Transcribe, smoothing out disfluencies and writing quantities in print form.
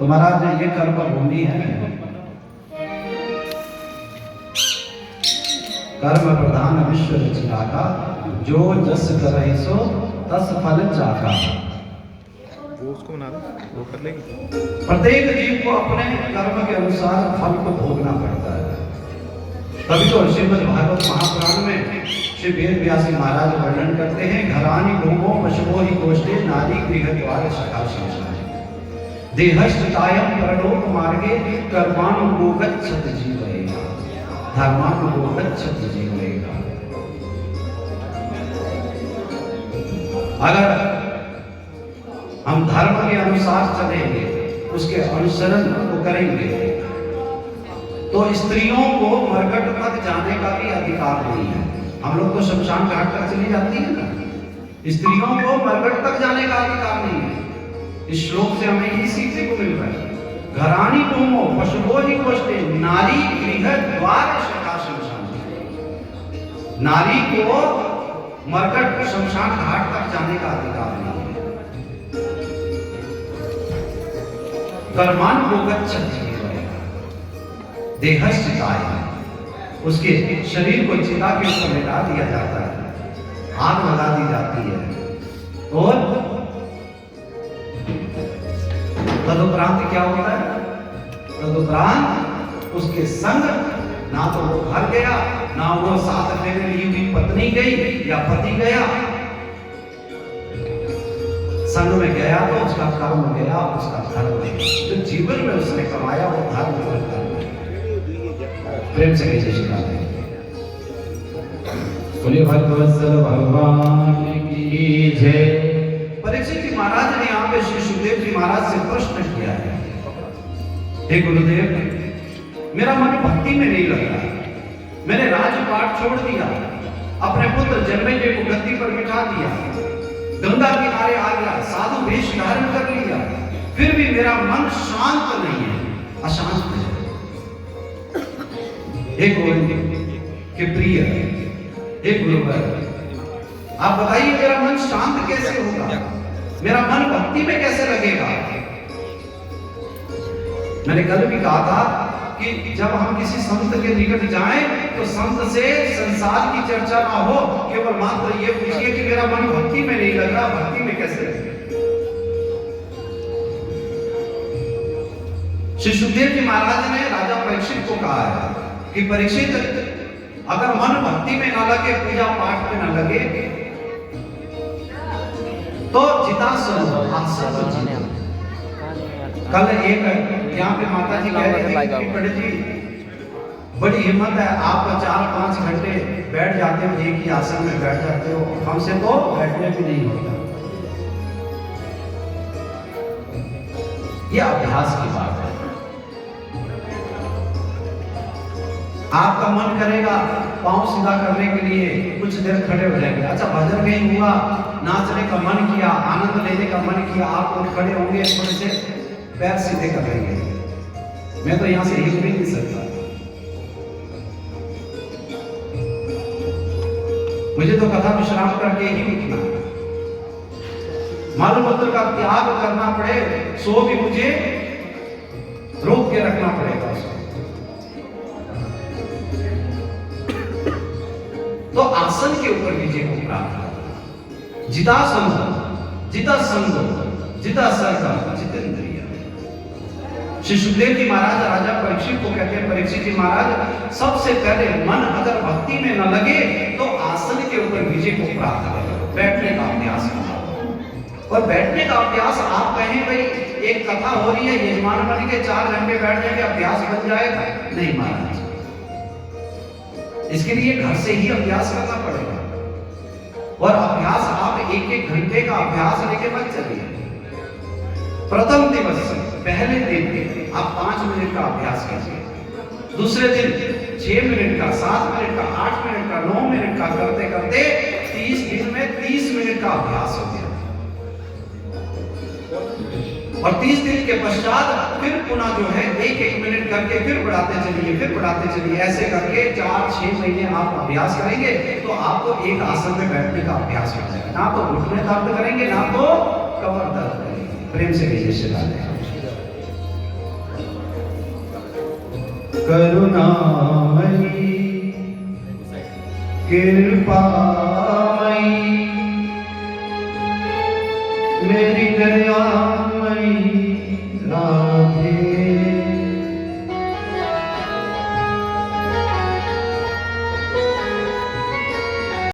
तो महाराज ये कर्म भूमि है, कर्म प्रधान विश्व रचना का, जो जस करे सो तस फल चाका। वो उसको बना दो, वो कर लेगी। प्रत्येक जीव को अपने कर्म के अनुसार फल को भोगना पड़ता है। तभी तो श्रीमद् भागवत महापुराण में श्री वेद व्यास महाराज वर्णन करते हैं, घरानी भूमो पशुओ ही गोष्ठे नारी गृहद्वार सखा संसार देहश्चितायं परलोक मार्गे कर्मानुगोगच्छत जीवयेगा धर्मानुगोगच्छत जीवयेगा। अगर हम धर्म के अनुसार चलेंगे, उसके अनुसरण को करेंगे, तो स्त्रियों को मरकट तक जाने का भी अधिकार नहीं है। हम लोग तो शमशान घाट तक चली जाती है ना, स्त्रियों को मरकट तक जाने का अधिकार नहीं है। इस श्लोक से हमें ये सीखने को मिल रहा है, घरानी भूमो पशुओ ही गोष्ठे नारी गृह द्वार सखा शमशान। नारी को मरकट शमशान घाट तक जाने का अधिकार नहीं है। कर्मान गोगच्छति देहश्चिताय, उसके शरीर को चिता के ऊपर लेटा दिया जाता है, आग लगा दी जाती है, और तदुपरांत क्या होता है? तदुपरांत उसके संग ना तो वो घर गया, ना वो साथ फेरे ली हुई पत्नी गई या पति गया। संग में गया तो उसका कर्म गया, उसका धर्म गया। जो जीवन में उसने कमाया वो धर्म और कर्म है। प्रेम से कीजिए श्री राधे। बोलिए भक्तवत्सल भगवान की जय। परीक्षित जी महाराज ने यहाँ पे श्री सुखदेव जी महाराज से प्रश्न किया है, हे गुरुदेव, मेरा मन भक्ति में नहीं लग रहा, मैंने राजपाट छोड़ दिया, अपने पुत्र जन्मेजय को गद्दी पर बिठा दिया, गंगा किनारे आ गया, साधु वेश धारण कर लिया, फिर भी मेरा मन शांत नहीं है, अशांत है। हे गोविंद के प्रिय, हे गुरुवर, आप बताइए मेरा मन शांत कैसे होगा, मेरा मन भक्ति में कैसे लगेगा? मैंने कल भी कहा था कि जब हम किसी संत के निकट जाएं तो संत से संसार की चर्चा ना हो, केवल मात्र ये पूछिए कि मेरा मन भक्ति में नहीं लग रहा, भक्ति में कैसे लगेगा? श्री सुखदेव जी महाराज ने राजा परीक्षित को कहा है कि परीक्षित, अगर मन भक्ति में ना लगे, पूजा पाठ में ना लगे, तो जितासन कल एक यहाँ पे माता जी कह रहे थे कि बड़े जी बड़ी हिम्मत है, आप 4-5 घंटे बैठ जाते हो, एक ही आसन में बैठ जाते हो, हमसे तो बैठने भी नहीं होता। यह अभ्यास की बात है। आपका मन करेगा पांव सीधा करने के लिए कुछ देर खड़े हो जाएंगे, अच्छा भजन नहीं हुआ, नाचने का मन किया, आनंद लेने का मन किया, आप लोग खड़े होंगे, थोड़े से पैर सीधे कर लेंगे, मैं तो यहां से हिल भी नहीं सकता, मुझे तो कथा विश्राम करके ही उठना, मलमूत्र का त्याग करना पड़े सो भी मुझे रोक के रखना पड़ेगा उसको। तो आसन के ऊपर विजय को प्राप्त कर, जिता संग जिता संग जिता सर्ग जितेंद्रिय। श्री सुखदेव जी महाराज राजा परीक्षित को कहते हैं, परीक्षित जी महाराज, सबसे पहले मन अगर भक्ति में न लगे तो आसन के ऊपर विजय को प्राप्त करो, बैठने का अभ्यास करो। और बैठने का अभ्यास आप कहें भाई एक कथा हो रही है, यजमान बन के 4 घंटे बैठ जाएंगे, अभ्यास बन जाएगा? नहीं महाराज, इसके लिए घर से ही अभ्यास करना पड़ेगा। और अभ्यास आप 1-1 घंटे का अभ्यास लेके मत चलिए। प्रथम दिवस पहले दिन आप 5 मिनट का अभ्यास कीजिए, दूसरे दिन 6 मिनट का, 7 मिनट का, 8 मिनट का, 9 मिनट का करते करते 30 दिन में 30 मिनट का अभ्यास हो गया। और 30 दिन के पश्चात फिर पुनः जो है 1-1 मिनट करके फिर बढ़ाते चलिए, फिर बढ़ाते चलिए, ऐसे करके 4-6 महीने आप अभ्यास करेंगे तो आपको एक आसन में बैठने का अभ्यास हो जाएगा। ना तो घुटने दर्द करेंगे, ना तो कमर दर्द करेंगे। प्रेम से कीजिए श्री राधे। करुणामयी कृपामयी मेरी दया